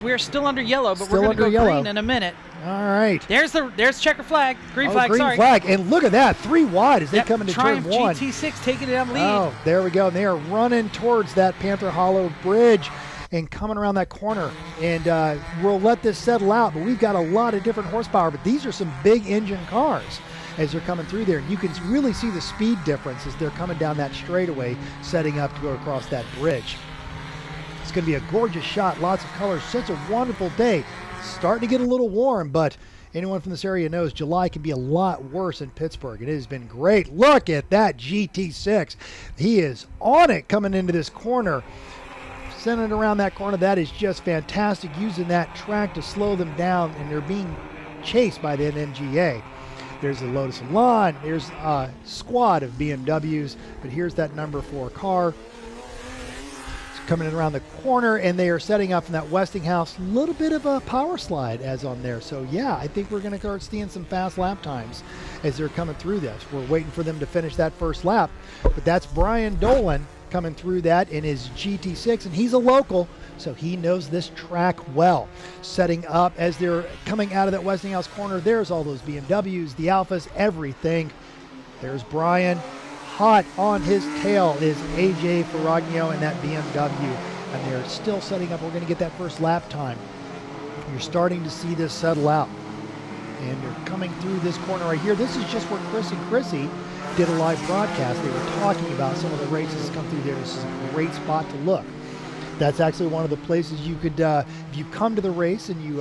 We're still under yellow, but Still we're going to go under yellow. green in a minute. All right. There's checker flag. Green flag, green sorry. flag. And look at that, 3 wide as they come into Triumph turn 1. GT6 taking it on lead. Oh, there we go. And they are running towards that Panther Hollow Bridge and coming around that corner. And we'll let this settle out, but we've got a lot of different horsepower. But these are some big engine cars as they're coming through there. You can really see the speed difference as they're coming down that straightaway, setting up to go across that bridge. It's going to be a gorgeous shot, lots of colors, such a wonderful day. Starting to get a little warm, but anyone from this area knows July can be a lot worse in Pittsburgh. It has been great. Look at that GT6. He is on it coming into this corner. Sending it around that corner, that is just fantastic, using that track to slow them down, and they're being chased by the NMGA. There's the Lotus Elan, there's a squad of BMWs, but here's that number 4 car. Coming in around the corner, and they are setting up from that Westinghouse. A little bit of a power slide as on there. So yeah, I think we're going to start seeing some fast lap times as they're coming through this. We're waiting for them to finish that first lap, but that's Brian Dolan coming through that in his GT6, and he's a local, so he knows this track well. Setting up as they're coming out of that Westinghouse corner, there's all those BMWs, the Alphas, everything. There's Brian. Hot on his tail is AJ Ferragno and that BMW, and they're still setting up. We're going to get that first lap time. You're starting to see this settle out, and they're coming through this corner right here. This is just where Chris and Chrissy did a live broadcast. They were talking about some of the races that come through there. This is a great spot to look. That's actually one of the places you could, if you come to the race and you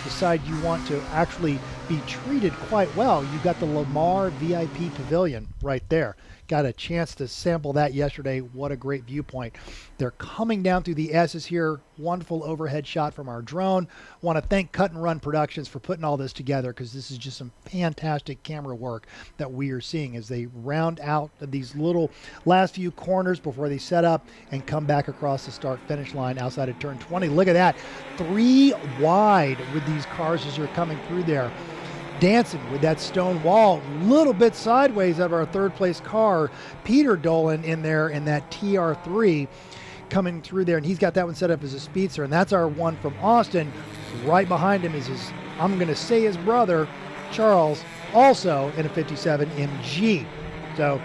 decide you want to actually be treated quite well, you've got the Lamar VIP Pavilion right there. Got a chance to sample that yesterday. What a great viewpoint. They're coming down through the S's here. Wonderful overhead shot from our drone. Want to thank Cut and Run Productions for putting all this together, because this is just some fantastic camera work that we are seeing as they round out these little last few corners before they set up and come back across the start-finish line outside of turn 20. Look at that. 3 wide with these cars as they're coming through there. Dancing with that stone wall, little bit sideways of our third place car. Peter Dolan in there in that TR3 coming through there, and he's got that one set up as a speedster, and that's our one from Austin. Right behind him is his, I'm going to say his brother, Charles, also in a 57 MG. So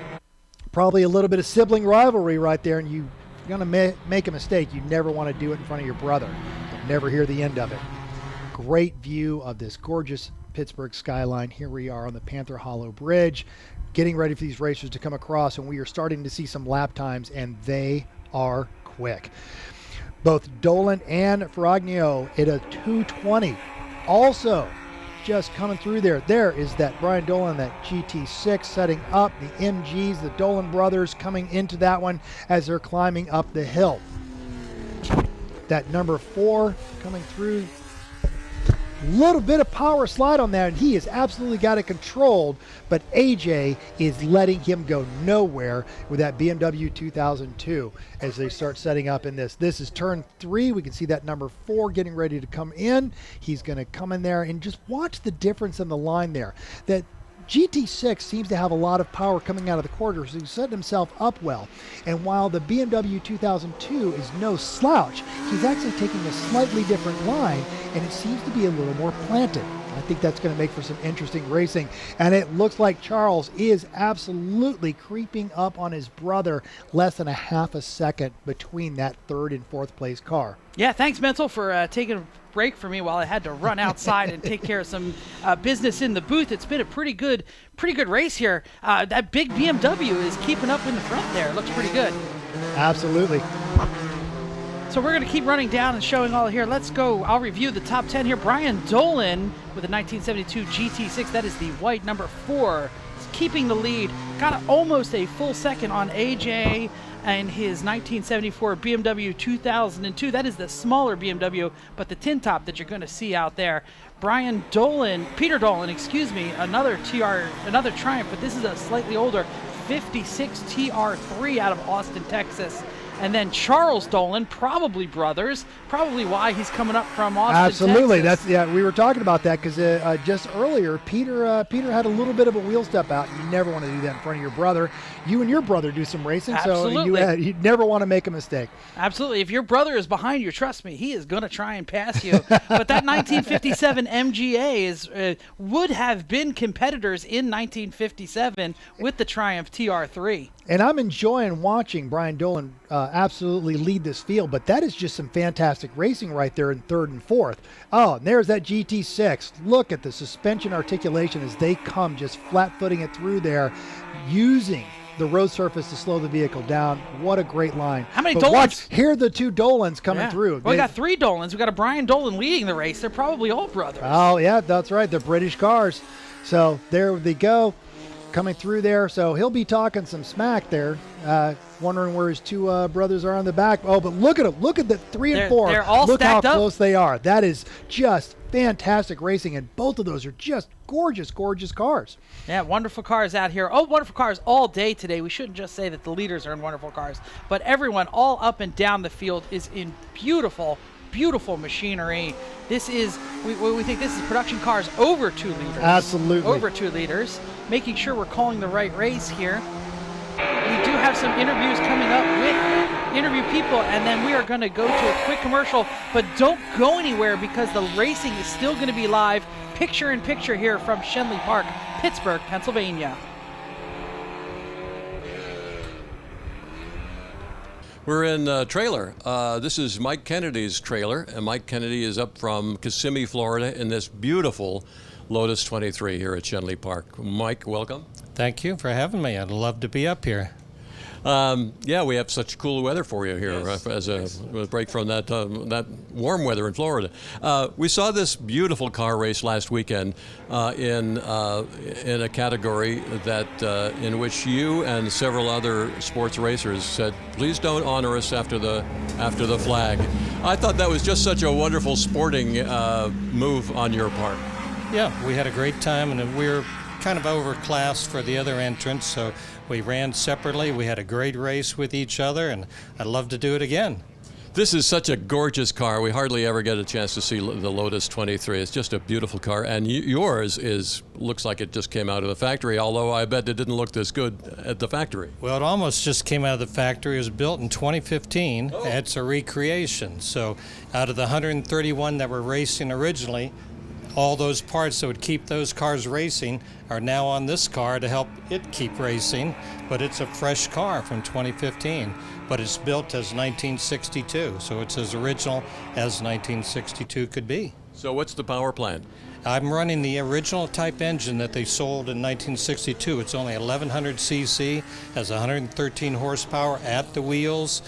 probably a little bit of sibling rivalry right there, and you're going to make a mistake. You never want to do it in front of your brother. You'll never hear the end of it. Great view of this gorgeous Pittsburgh skyline. Here we are on the Panther Hollow Bridge, getting ready for these racers to come across, and we are starting to see some lap times, and they are quick. Both Dolan and Ferragno at a 2:20. Also just coming through there. There is that Brian Dolan, that GT6 setting up, the MGs, the Dolan brothers coming into that one as they're climbing up the hill. That number 4 coming through. Little bit of power slide on that, and he has absolutely got it controlled, but AJ is letting him go nowhere with that BMW 2002 as they start setting up in this. This is turn 3. We can see that number 4 getting ready to come in. He's going to come in there, and just watch the difference in the line there. That GT6 seems to have a lot of power coming out of the quarters. He's setting himself up well. And while the BMW 2002 is no slouch, he's actually taking a slightly different line, and it seems to be a little more planted. I think that's going to make for some interesting racing. And it looks like Charles is absolutely creeping up on his brother, less than a half a second between that 3rd and 4th place car. Yeah, thanks, Mental, for taking a break for me while I had to run outside and take care of some business in the booth. It's been a pretty good race here. That big BMW is keeping up in the front there. It looks pretty good. Absolutely. So we're going to keep running down and showing all here. Let's go. I'll review the top 10 here. Brian Dolan with a 1972 GT6. That is the white number 4. He's keeping the lead. Got almost a full second on AJ and his 1974 BMW 2002. That is the smaller BMW, but the tin top that you're going to see out there. Brian Dolan, Peter Dolan, excuse me, another Triumph, but this is a slightly older 56 TR3 out of Austin, Texas. And then Charles Dolan, probably brothers, probably why he's coming up from Austin, Absolutely. Texas. We were talking about that because just earlier, Peter had a little bit of a wheel step out. You never want to do that in front of your brother. You and your brother do some racing, Absolutely. so you never want to make a mistake. Absolutely. If your brother is behind you, trust me, he is going to try and pass you. But that 1957 MGA would have been competitors in 1957 with the Triumph TR3. And I'm enjoying watching Brian Dolan absolutely lead this field, but that is just some fantastic racing right there in third and fourth. Oh, and there's that GT6. Look at the suspension articulation as they come just flat-footing it through there, using the road surface to slow the vehicle down. What a great line. How many but Dolans? Watch, here are the two Dolans coming through. Well, we got 3 Dolans. We got a Brian Dolan leading the race. They're probably all brothers. Oh, yeah, that's right. They're British cars. So there they go, coming through there. So he'll be talking some smack there, wondering where his 2 brothers are on the back. Oh, but look at them. Look at the 3 and 4. They're all look how stacked up. close they are. That is just fantastic racing, and both of those are just gorgeous, gorgeous cars. Yeah, wonderful cars out here. Oh, wonderful cars all day today. We shouldn't just say that the leaders are in wonderful cars, but everyone all up and down the field is in beautiful, beautiful machinery. This is, we think this is production cars over 2 liters. Absolutely. Over 2 liters. Making sure we're calling the right race here. We do have some interviews coming up with interview people, and then we are going to go to a quick commercial, but don't go anywhere because the racing is still going to be live, picture in picture here from Schenley Park, Pittsburgh, Pennsylvania. We're in trailer. This is Mike Kennedy's trailer, and Mike Kennedy is up from Kissimmee, Florida, in this beautiful Lotus 23 here at Schenley Park. Mike, welcome. Thank you for having me. I'd love to be up here. Yeah, we have such cool weather for you here, Yes. as a break from that warm weather in Florida. We saw this beautiful car race last weekend in a category that in which you and several other sports racers said, "Please don't honor us after the flag." I thought that was just such a wonderful sporting move on your part. Yeah, we had a great time, and we were kind of overclassed for the other entrants, so we ran separately. We had a great race with each other, and I'd love to do it again. This is such a gorgeous car. We hardly ever get a chance to see the Lotus 23. It's just a beautiful car, and yours looks like it just came out of the factory, although I bet it didn't look this good at the factory. Well, it almost just came out of the factory. It was built in 2015. Oh. It's a recreation. So out of the 131 that were racing originally, all those parts that would keep those cars racing are now on this car to help it keep racing, but it's a fresh car from 2015, but it's built as 1962, so it's as original as 1962 could be. So what's the power plant? I'm running the original type engine that they sold in 1962. It's only 1100 cc, has 113 horsepower at the wheels.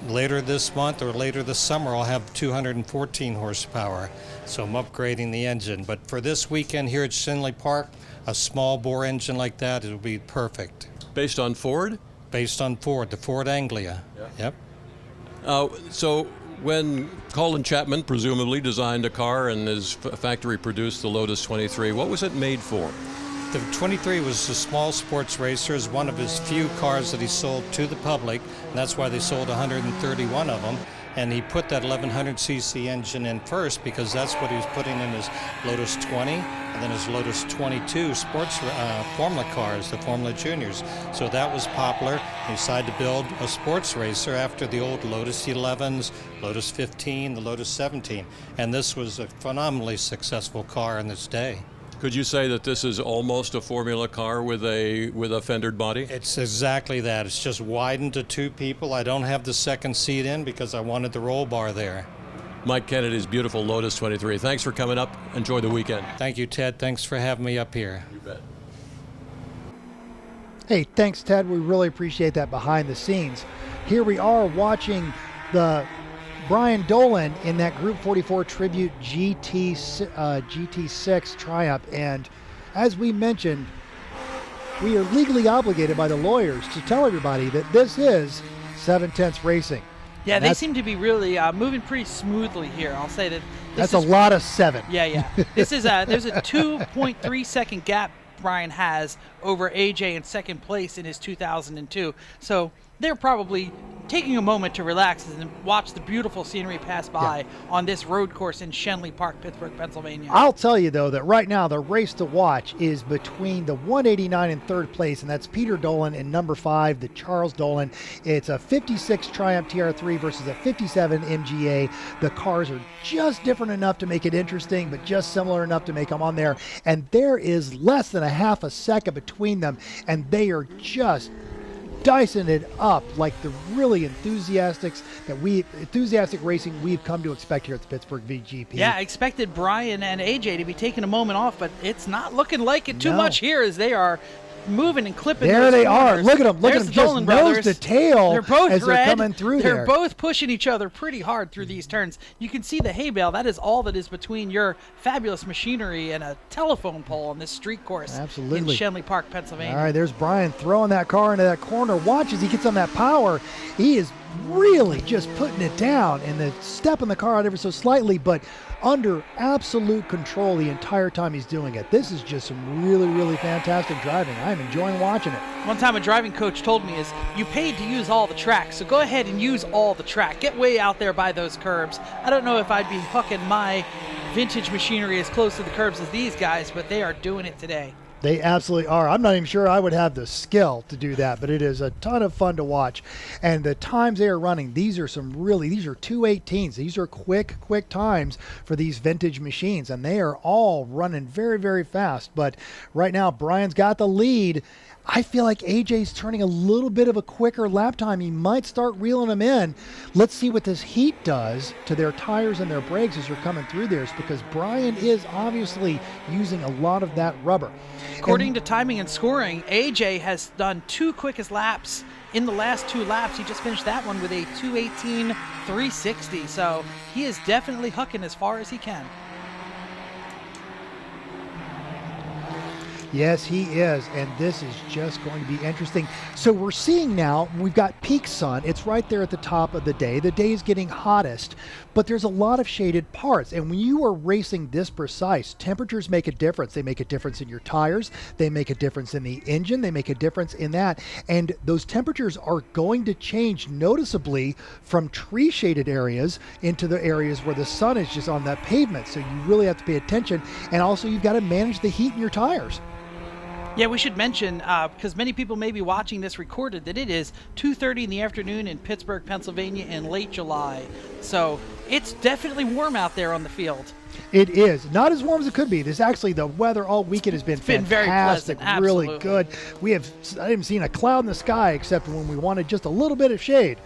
Later this month or later this summer, I'll have 214 horsepower. So I'm upgrading the engine. But for this weekend here at Schenley Park, a small bore engine like that, it'll be perfect. Based on Ford? Based on Ford, the Ford Anglia. Yeah. Yep. So when Colin Chapman presumably designed a car and his factory produced the Lotus 23, what was it made for? The 23 was a small sports racer, is one of his few cars that he sold to the public, and that's why they sold 131 of them. And he put that 1100cc engine in first because that's what he was putting in his Lotus 20 and then his Lotus 22 sports Formula cars, the Formula Juniors. So that was popular. He decided to build a sports racer after the old Lotus 11s, Lotus 15, the Lotus 17. And this was a phenomenally successful car in its day. Could you say that this is almost a Formula car with a fendered body? It's exactly that. It's just widened to 2 people. I don't have the second seat in because I wanted the roll bar there. Mike Kennedy's beautiful Lotus 23. Thanks for coming up. Enjoy the weekend. Thank you, Ted. Thanks for having me up here. You bet. Hey, thanks, Ted. We really appreciate that behind the scenes. Here we are watching the Brian Dolan in that Group 44 Tribute GT6 Triumph. And as we mentioned, we are legally obligated by the lawyers to tell everybody that this is 7/10 racing. Yeah, And they seem to be really moving pretty smoothly here. I'll say that. That's a lot of 7. Yeah. There's a 2.3 second gap Brian has over AJ in second place in his 2002. So they're probably taking a moment to relax and watch the beautiful scenery pass by on this road course in Schenley Park, Pittsburgh, Pennsylvania. I'll tell you, though, that right now the race to watch is between the 189 in third place, and that's Peter Dolan, and number 5, the Charles Dolan. It's a 56 Triumph TR3 versus a 57 MGA. The cars are just different enough to make it interesting, but just similar enough to make them on there. And there is less than a half a second between them, and they are just dicing it up like the really enthusiastic racing we've come to expect here at the Pittsburgh VGP. Yeah, I expected Brian and AJ to be taking a moment off, but it's not looking like it too much here as they are moving and clipping. There they corners. are. Look at them. Look at them. Just nose to tail. They're both as red. They're coming through They're there. both pushing each other pretty hard through these turns. You can see the hay bale. That is all that is between your fabulous machinery and a telephone pole on this street course Absolutely. in Schenley Park, Pennsylvania. All right, there's Brian throwing that car into that corner. Watch as he gets on that power. He is really just putting it down and then stepping the car out ever so slightly, but under absolute control the entire time he's doing it. This is just some really, really fantastic driving. I'm enjoying watching it. One time a driving coach told me is, you paid to use all the track, so go ahead and use all the track. Get way out there by those curbs. I don't know if I'd be hooking my vintage machinery as close to the curbs as these guys, but they are doing it today. They absolutely are. I'm not even sure I would have the skill to do that, but it is a ton of fun to watch. And the times they are running, these are 2:18s. These are quick times for these vintage machines, and they are all running very, very fast. But right now, Brian's got the lead. I feel like AJ's turning a little bit of a quicker lap time. He might start reeling them in. Let's see what this heat does to their tires and their brakes as they're coming through theirs, because Brian is obviously using a lot of that rubber. According to timing and scoring, AJ has done 2 quickest laps in the last 2 laps. He just finished that one with a 2:18.360, so he is definitely hucking as far as he can. Yes, he is, and this is just going to be interesting. So we're seeing now, we've got peak sun. It's right there at the top of the day. The day is getting hottest, but there's a lot of shaded parts. And when you are racing this precise, temperatures make a difference. They make a difference in your tires. They make a difference in the engine. They make a difference in that. And those temperatures are going to change noticeably from tree shaded areas into the areas where the sun is just on that pavement. So you really have to pay attention. And also you've got to manage the heat in your tires. Yeah, we should mention, because many people may be watching this recorded, that it is 2:30 in the afternoon in Pittsburgh, Pennsylvania in late July. So it's definitely warm out there on the field. It is. Not as warm as it could be. This actually, the weather all weekend has been very fantastic, pleasant, really absolutely. good. I haven't seen a cloud in the sky except when we wanted just a little bit of shade.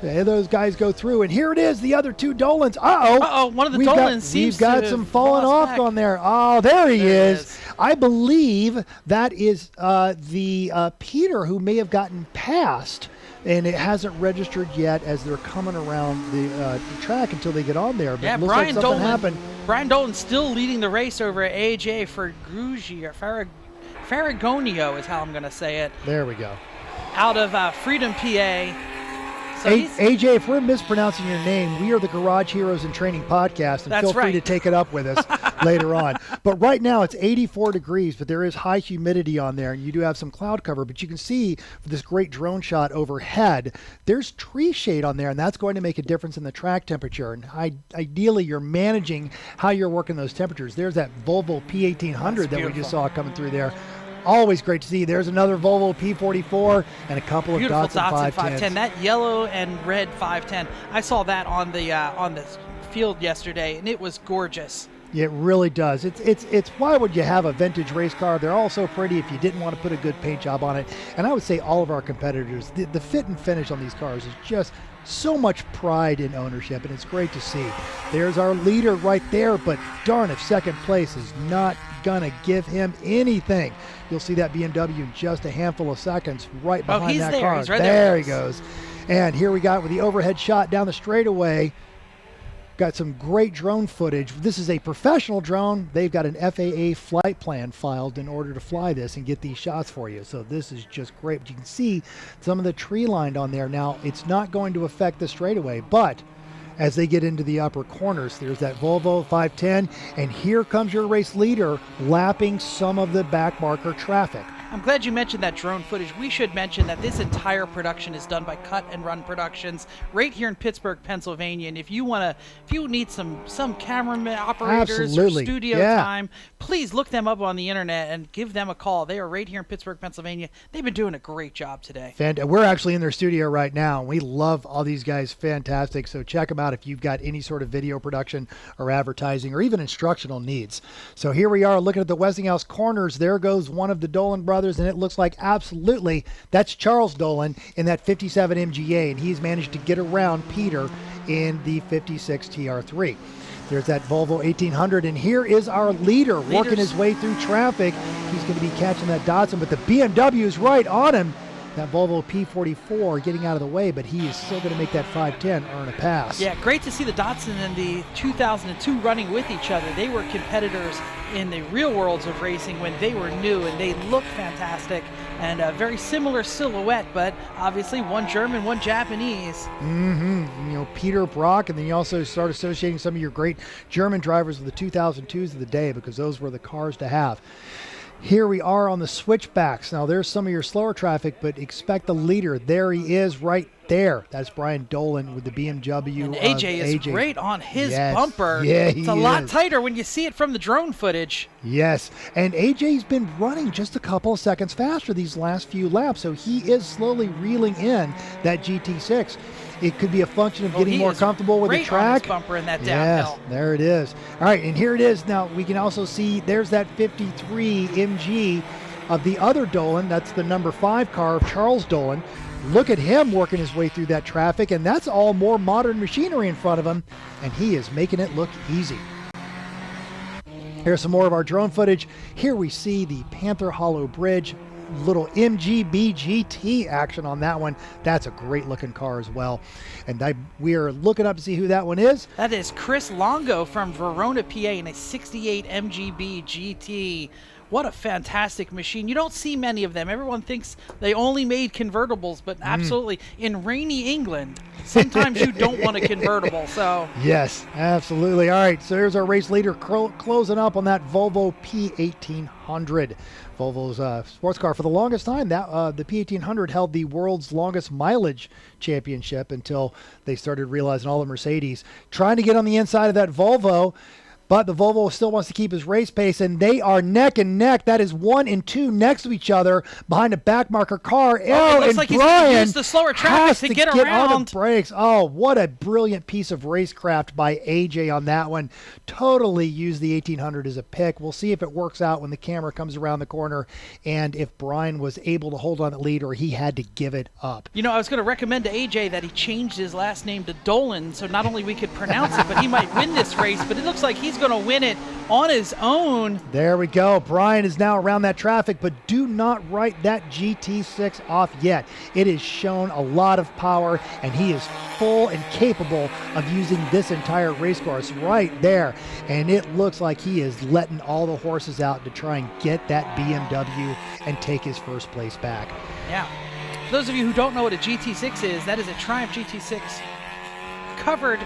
Those guys go through, and here it is, the other 2 Dolans. One of the Dolans seems to have got some falling off back. on there. Oh, there he There is. I believe that is the Peter who may have gotten past, and it hasn't registered yet as they're coming around the track until they get on there. But Yeah, it looks Brian like something happened. Brian Dolan still leading the race over AJ Ferrugi, or Farragonio is how I'm going to say it, There we go. out of Freedom, PA. So AJ, if we're mispronouncing your name, we are the Garage Heroes in Training podcast, and That's feel free right. to take it up with us later on. But right now it's 84 degrees, but there is high humidity on there, and you do have some cloud cover. But you can see for this great drone shot overhead, there's tree shade on there, and that's going to make a difference in the track temperature. And ideally, you're managing how you're working those temperatures. There's that Volvo P1800 that we just saw coming through there. Always great to see. There's another Volvo P44 and a couple of beautiful Datsun 510s. That yellow and red 510. I saw that on the field yesterday, and it was gorgeous. It really does. It's why would you have a vintage race car? They're all so pretty if you didn't want to put a good paint job on it. And I would say all of our competitors, the fit and finish on these cars is just so much pride in ownership, and it's great to see. There's our leader right there, but darn if second place is not gonna give him anything. You'll see that BMW in just a handful of seconds right behind that car. He's right there he goes. And here we got with the overhead shot down the straightaway. Got some great drone footage. This is a professional drone. They've got an FAA flight plan filed in order to fly this and get these shots for you. So this is just great. But you can see some of the tree lined on there. Now, it's not going to affect the straightaway, but as they get into the upper corners, there's that Volvo 510, and here comes your race leader lapping some of the back marker traffic. I'm glad you mentioned that drone footage. We should mention that this entire production is done by Cut and Run Productions right here in Pittsburgh, Pennsylvania. And if you need some cameraman operators Absolutely. or studio Yeah. time, please look them up on the internet and give them a call. They are right here in Pittsburgh, Pennsylvania. They've been doing a great job today. We're actually in their studio right now. We love all these guys. Fantastic. So check them out if you've got any sort of video production or advertising or even instructional needs. So here we are looking at the Westinghouse corners. There goes one of the Dolan brothers, and it looks like absolutely that's Charles Dolan in that 57 MGA, and he's managed to get around Peter in the 56 TR3. There's that Volvo 1800, and here is our leader working his way through traffic. He's going to be catching that Datsun, but the BMW is right on him. That Volvo P44 getting out of the way, but he is still going to make that 510 earn a pass. Yeah, great to see the Datsun and the 2002 running with each other. They were competitors in the real worlds of racing when they were new, and they look fantastic. And a very similar silhouette, but obviously one German, one Japanese. Peter Brock, and then you also start associating some of your great German drivers with the 2002s of the day because those were the cars to have. Here we are on the switchbacks. Now there's some of your slower traffic, but expect the leader. There he is right there. That's Brian Dolan with the BMW. And AJ is right on his bumper. Yeah, it's a lot tighter when you see it from the drone footage. Yes, and AJ's been running just a couple of seconds faster these last few laps, so he is slowly reeling in that GT6. It could be a function of getting more comfortable with the track. On his bumper in that downhill. Yes, there it is. All right, and here it is. Now we can also see there's that 53 MG of the other Dolan. That's the number 5 car of Charles Dolan. Look at him working his way through that traffic, and that's all more modern machinery in front of him, and he is making it look easy. Here's some more of our drone footage. Here we see the Panther Hollow Bridge. Little MGB GT action on that one. That's a great looking car as well. And we are looking up to see who that one is. That is Chris Longo from Verona, PA in a 68 MGB GT. What a fantastic machine. You don't see many of them. Everyone thinks they only made convertibles, but absolutely. In rainy England, sometimes you don't want a convertible. So yes, absolutely. All right, so here's our race leader closing up on that Volvo P1800. Volvo's sports car. For the longest time, the P1800 held the world's longest mileage championship until they started realizing all the Mercedes trying to get on the inside of that Volvo. But the Volvo still wants to keep his race pace, and they are neck and neck. That is 1 and 2 next to each other behind a backmarker car. It looks like Brian he's used the slower traffic to get around. On the brakes. Oh, what a brilliant piece of racecraft by AJ on that one. Totally used the 1800 as a pick. We'll see if it works out when the camera comes around the corner and if Brian was able to hold on the lead or he had to give it up. You know, I was going to recommend to AJ that he changed his last name to Dolan so not only we could pronounce it, but he might win this race. But it looks like he's going to win it on his own. There we go. Brian is now around that traffic, but do not write that GT6 off yet. It has shown a lot of power, and he is full and capable of using this entire race course right there. And it looks like he is letting all the horses out to try and get that BMW and take his first place back. Yeah. For those of you who don't know what a GT6 is, that is a Triumph GT6 covered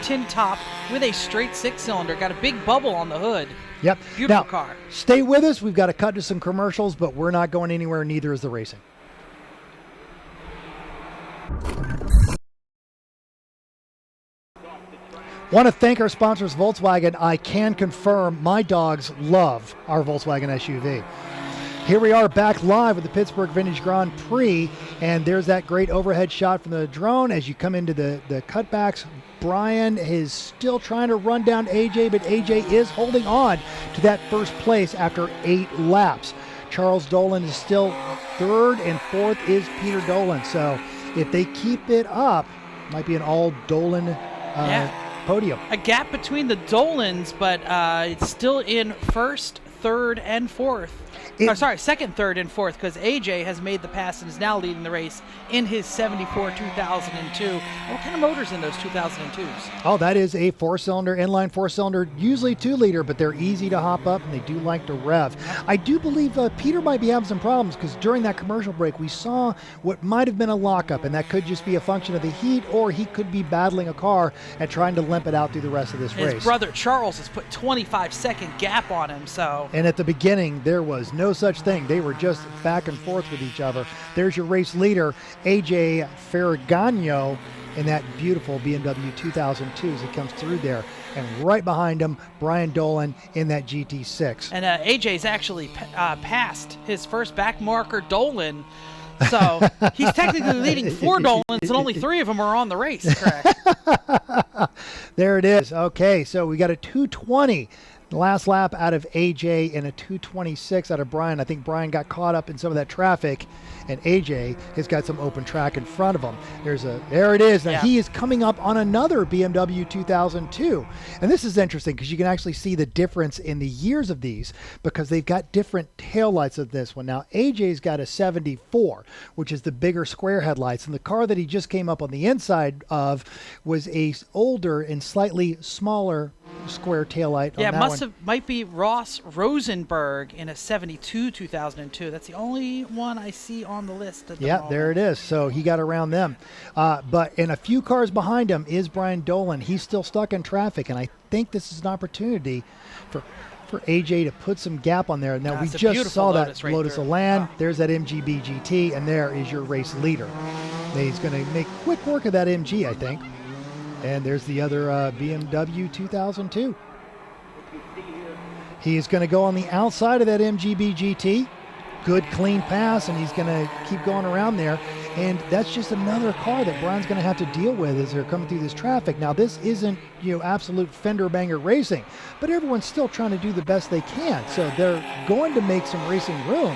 tin top with a straight 6-cylinder. Got a big bubble on the hood. Yep. Beautiful now, car. Stay with us. We've got to cut to some commercials, but we're not going anywhere. Neither is the racing. Want to thank our sponsors, Volkswagen. I can confirm my dogs love our Volkswagen SUV. Here we are back live with the Pittsburgh Vintage Grand Prix, and there's that great overhead shot from the drone as you come into the cutbacks. Brian is still trying to run down AJ, but AJ is holding on to that first place after 8 laps. Charles Dolan is still 3rd, and 4th is Peter Dolan. So if they keep it up, it might be an all Dolan podium. A gap between the Dolans, but it's still in 1st, 3rd, and 4th. Second, 3rd, and 4th, because AJ has made the pass and is now leading the race in his 74 2002. What kind of motor's in those 2002s? Oh, that is a 4-cylinder, inline 4-cylinder, usually 2-liter, but they're easy to hop up and they do like to rev. I do believe Peter might be having some problems because during that commercial break we saw what might have been a lockup, and that could just be a function of the heat, or he could be battling a car and trying to limp it out through the rest of this race. His brother Charles has put 25-second gap on him, so And at the beginning, there was no such thing. They were just back and forth with each other. There's your race leader, AJ Ferragamo, in that beautiful BMW 2002 as he comes through there. And right behind him, Brian Dolan in that GT6. And AJ's actually passed his first back marker, Dolan. So he's technically leading 4 Dolans, and only 3 of them are on the race, correct? There it is. Okay, so we got a 220. The last lap out of AJ and a 226 out of Brian. I think Brian got caught up in some of that traffic, and AJ has got some open track in front of him. There it is. Now he is coming up on another BMW 2002. And this is interesting because you can actually see the difference in the years of these because they've got different taillights of this one. Now AJ's got a 74, which is the bigger square headlights, and the car that he just came up on the inside of was a older and slightly smaller square taillight. Yeah, might be Ross Rosenberg in a 72 2002. That's the only one I see on the list. Yeah, there it is. So he got around them. But in a few cars behind him is Brian Dolan. He's still stuck in traffic, and I think this is an opportunity for AJ to put some gap on there. Now, we just saw that Lotus Elan. There's that MGB GT, and there is your race leader. He's going to make quick work of that MG, I think. And there's the other BMW 2002. He is going to go on the outside of that MGB GT. Good clean pass, and he's going to keep going around there. And that's just another car that Brian's going to have to deal with as they're coming through this traffic. Now, this isn't, absolute fender banger racing, but everyone's still trying to do the best they can. So they're going to make some racing room.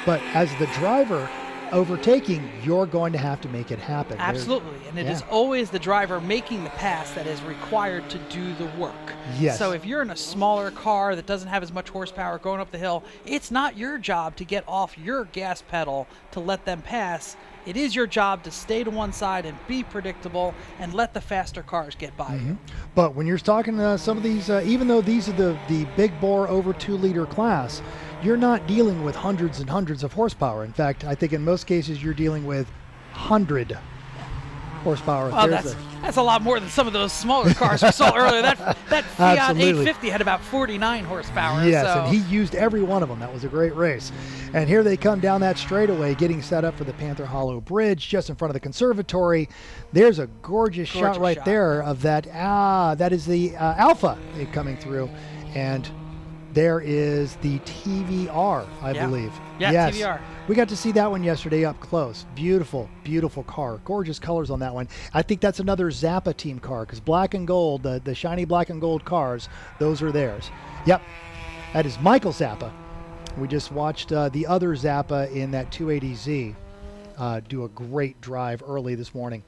But as the driver overtaking, you're going to have to make it happen. Absolutely. And it is always the driver making the pass that is required to do the work. Yes. So if you're in a smaller car that doesn't have as much horsepower going up the hill, it's not your job to get off your gas pedal to let them pass. It is your job to stay to one side and be predictable and let the faster cars get by you. But when you're talking some of these, even though these are the big bore over 2 liter class, you're not dealing with hundreds and hundreds of horsepower. In fact, I think in most cases you're dealing with 100 horsepower. Well, that's a lot more than some of those smaller cars we saw earlier. That Fiat 850 had about 49 horsepower. Yes, so. and he used every one of them. That was a great race. And here they come down that straightaway, getting set up for the Panther Hollow Bridge just in front of the conservatory. There's a gorgeous shot right there of that. That is the Alpha coming through. And there is the TVR, I believe. Yeah, yes. TVR. We got to see that one yesterday up close. Beautiful, beautiful car. Gorgeous colors on that one. I think that's another Zappa team car because black and gold, the shiny black and gold cars, those are theirs. Yep, that is Michael Zappa. We just watched the other Zappa in that 280Z do a great drive early this morning.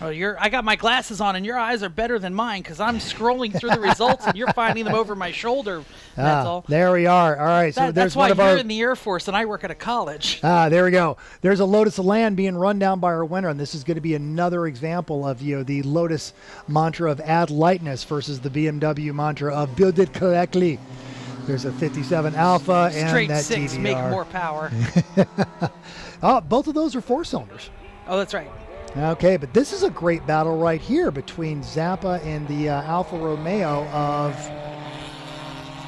Oh, I got my glasses on, and your eyes are better than mine because I'm scrolling through the results, and you're finding them over my shoulder. That's all. There we are. All right. So that's why you're in the Air Force, and I work at a college. There we go. There's a Lotus Elan being run down by our winner, and this is going to be another example of the Lotus mantra of add lightness versus the BMW mantra of build it correctly. There's a 57 Alpha and that Straight 6, TVR. make more power. Both of those are 4-cylinders. Oh, that's right. Okay, but this is a great battle right here between Zappa and the Alfa Romeo of...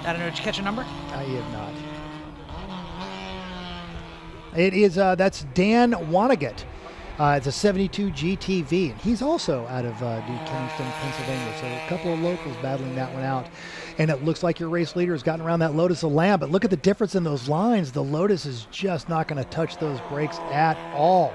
I don't know. Did you catch a number? I have not. It is, that's Dan Wannegat. It's a 72 GTV, and he's also out of New Kingston, Pennsylvania. So a couple of locals battling that one out. And it looks like your race leader has gotten around that Lotus Elan, but look at the difference in those lines. The Lotus is just not going to touch those brakes at all.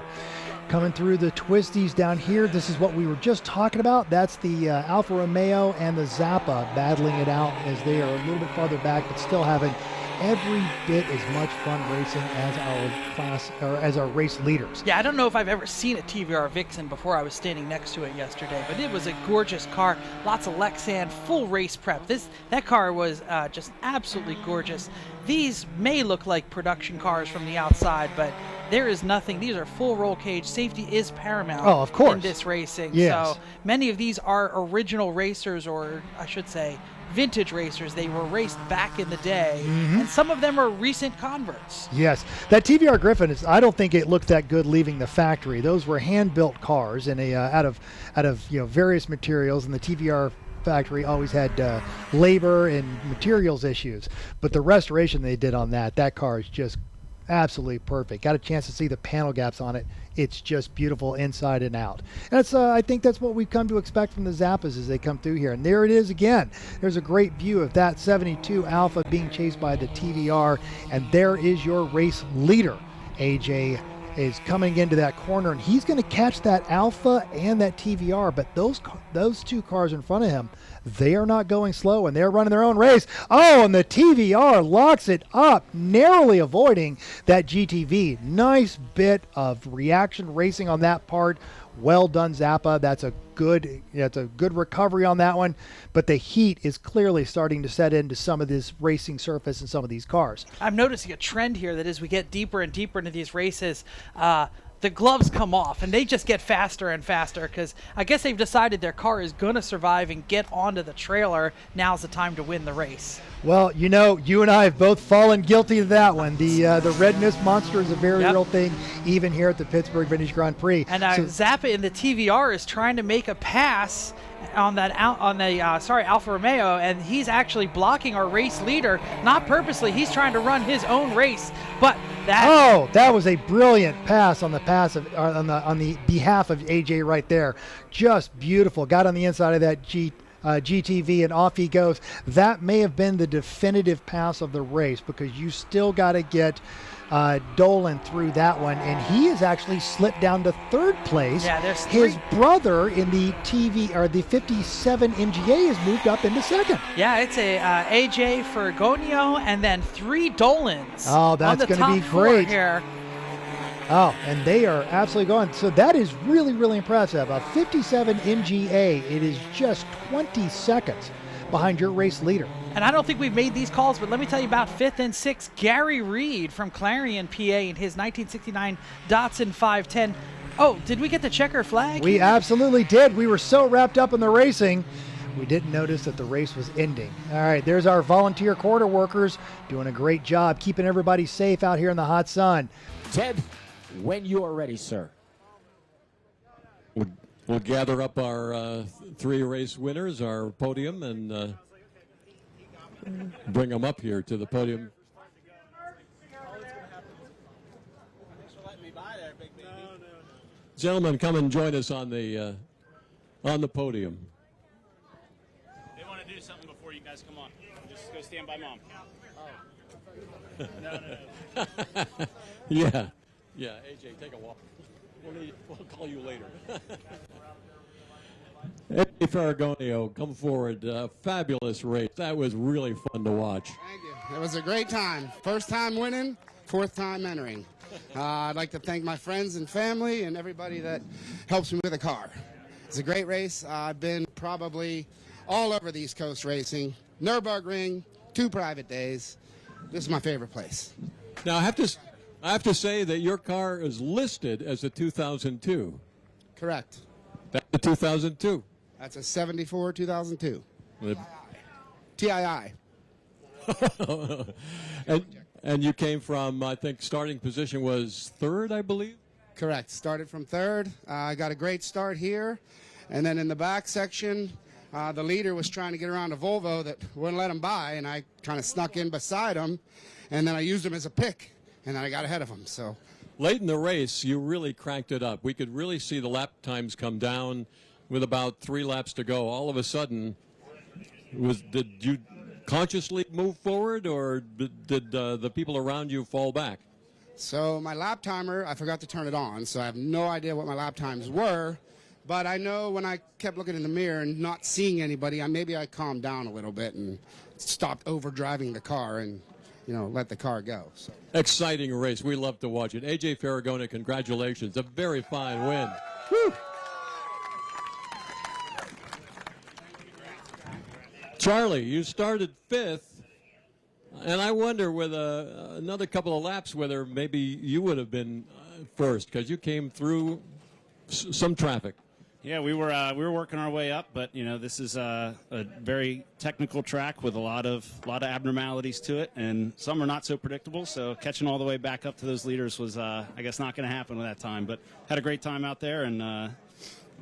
Coming through the twisties down here, this is what we were just talking about. That's the Alfa Romeo and the Zappa battling it out as they are a little bit farther back, but still having every bit as much fun racing as our class or as our race leaders. Yeah, I don't know if I've ever seen a TVR Vixen before. I was standing next to it yesterday, but it was a gorgeous car. Lots of Lexan, full race prep. That car was just absolutely gorgeous. These may look like production cars from the outside, but there is nothing. These are full roll cage. Safety is paramount. Oh, of course. In this racing. Yes. So many of these are original racers, or I should say vintage racers. They were raced back in the day, and some of them are recent converts. Yes, that TVR Griffin I don't think it looked that good leaving the factory. Those were hand-built cars in out of various materials, and the TVR factory always had labor and materials issues, but the restoration they did on that car is just absolutely perfect. Got a chance to see the panel gaps on it. It's just beautiful inside and out. And it's, I think that's what we've come to expect from the Zappas as they come through here. And there it is again. There's a great view of that 72 Alpha being chased by the TVR. And there is your race leader. AJ is coming into that corner, and he's going to catch that Alpha and that TVR. But those two cars in front of him, they are not going slow, and they're running their own race. Oh, and the TVR locks it up, narrowly avoiding that GTV. Nice bit of reaction racing on that part. Well done, Zappa. That's a good recovery on that one. But the heat is clearly starting to set into some of this racing surface and some of these cars. I'm noticing a trend here that as we get deeper and deeper into these races, the gloves come off and they just get faster and faster because I guess they've decided their car is going to survive and get onto the trailer. Now's the time to win the race. Well, you know, you and I have both fallen guilty of that one. The red mist monster is a very real thing, even here at the Pittsburgh Vintage Grand Prix. And Zappa in the TVR is trying to make a pass on that Alfa Romeo, and he's actually blocking our race leader, not purposely. He's trying to run his own race, but that was a brilliant pass on the behalf of AJ right there. Just beautiful. Got on the inside of that GTV and off he goes. That may have been the definitive pass of the race because you still got to get Dolan through that one, and he has actually slipped down to third place. Yeah, there's his brother in the the 57 MGA has moved up into second. Yeah, it's a AJ Fergonio and then 3 Dolans. Oh, that's going to be great here. Oh, and they are absolutely going. So that is really, really impressive. A 57 MGA, it is just 20 seconds behind your race leader. And I don't think we've made these calls, but let me tell you about 5th and 6th. Gary Reed from Clarion, PA, in his 1969 Datsun 510. Oh, did we get the checker flag? We absolutely did. We were so wrapped up in the racing, we didn't notice that the race was ending. All right, there's our volunteer quarter workers doing a great job keeping everybody safe out here in the hot sun. Ted, when you are ready, sir. We'll gather up our 3 race winners, our podium, and bring them up here to the podium. Gentlemen, come and join us on the podium. They want to do something before you guys come on. Just go stand by Mom. Oh. No. Yeah, AJ, take a walk. We'll call you later. Eddie Ferragonio, come forward. Fabulous race. That was really fun to watch. Thank you. It was a great time. First time winning, 4th time entering. I'd like to thank my friends and family and everybody that helps me with the car. It's a great race. I've been probably all over the East Coast racing. Nürburgring, 2 private days. This is my favorite place. Now, I have to say that your car is listed as a 2002. Correct. That's a 2002. That's a 74 2002. The- TII. and you came from, I think, starting position was 3rd, I believe? Correct. Started from 3rd. I got a great start here. And then in the back section, the leader was trying to get around a Volvo that wouldn't let him by, and I kind of snuck in beside him, and then I used him as a pick, and then I got ahead of him. So late in the race, you really cranked it up. We could really see the lap times come down with about 3 laps to go. All of a sudden, did you consciously move forward, or did the people around you fall back? So my lap timer, I forgot to turn it on, so I have no idea what my lap times were. But I know when I kept looking in the mirror and not seeing anybody, maybe I calmed down a little bit and stopped overdriving the car and, let the car go. So. Exciting race. We love to watch it. AJ Ferragona, congratulations. A very fine win. Woo. Charlie, you started 5th, and I wonder with another couple of laps whether maybe you would have been first because you came through some traffic. Yeah, we were working our way up, but this is a very technical track with a lot of abnormalities to it, and some are not so predictable. So catching all the way back up to those leaders was, I guess, not going to happen at that time. But had a great time out there, and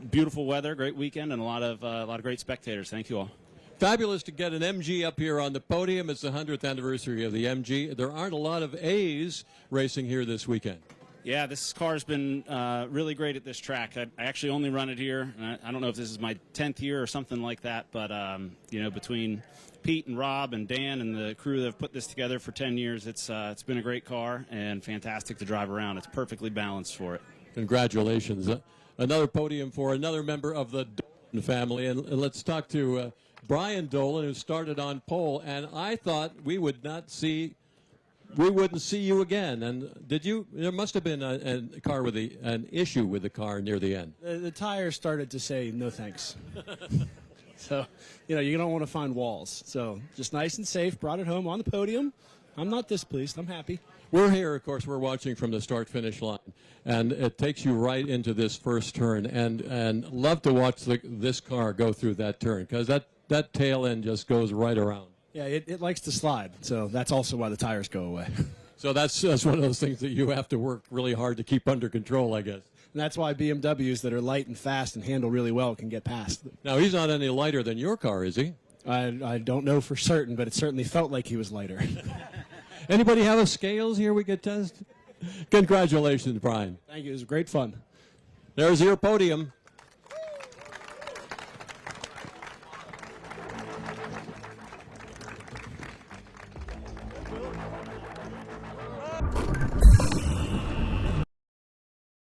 beautiful weather, great weekend, and a lot of great spectators. Thank you all. Fabulous to get an MG up here on the podium. It's the 100th anniversary of the MG. There aren't a lot of A's racing here this weekend. Yeah, this car's been really great at this track. I actually only run it here. I don't know if this is my 10th year or something like that, but between Pete and Rob and Dan and the crew that have put this together for 10 years, it's been a great car and fantastic to drive around. It's perfectly balanced for it. Congratulations. Another podium for another member of the Dolan family. And let's talk to Brian Dolan, who started on pole. And I thought we wouldn't see you again. And did you? There must have been a car with an issue with the car near the end. The tires started to say no thanks. So, you don't want to find walls. So just nice and safe, brought it home on the podium. I'm not displeased. I'm happy. We're here, of course, we're watching from the start-finish line, and it takes you right into this first turn, and love to watch this car go through that turn, because that tail end just goes right around. Yeah, it likes to slide, so that's also why the tires go away. So that's one of those things that you have to work really hard to keep under control, I guess. And that's why BMWs that are light and fast and handle really well can get past. Now, he's not any lighter than your car, is he? I don't know for certain, but it certainly felt like he was lighter. Anybody have a scales here we could test? Congratulations, Brian. Thank you. It was great fun. There's your podium.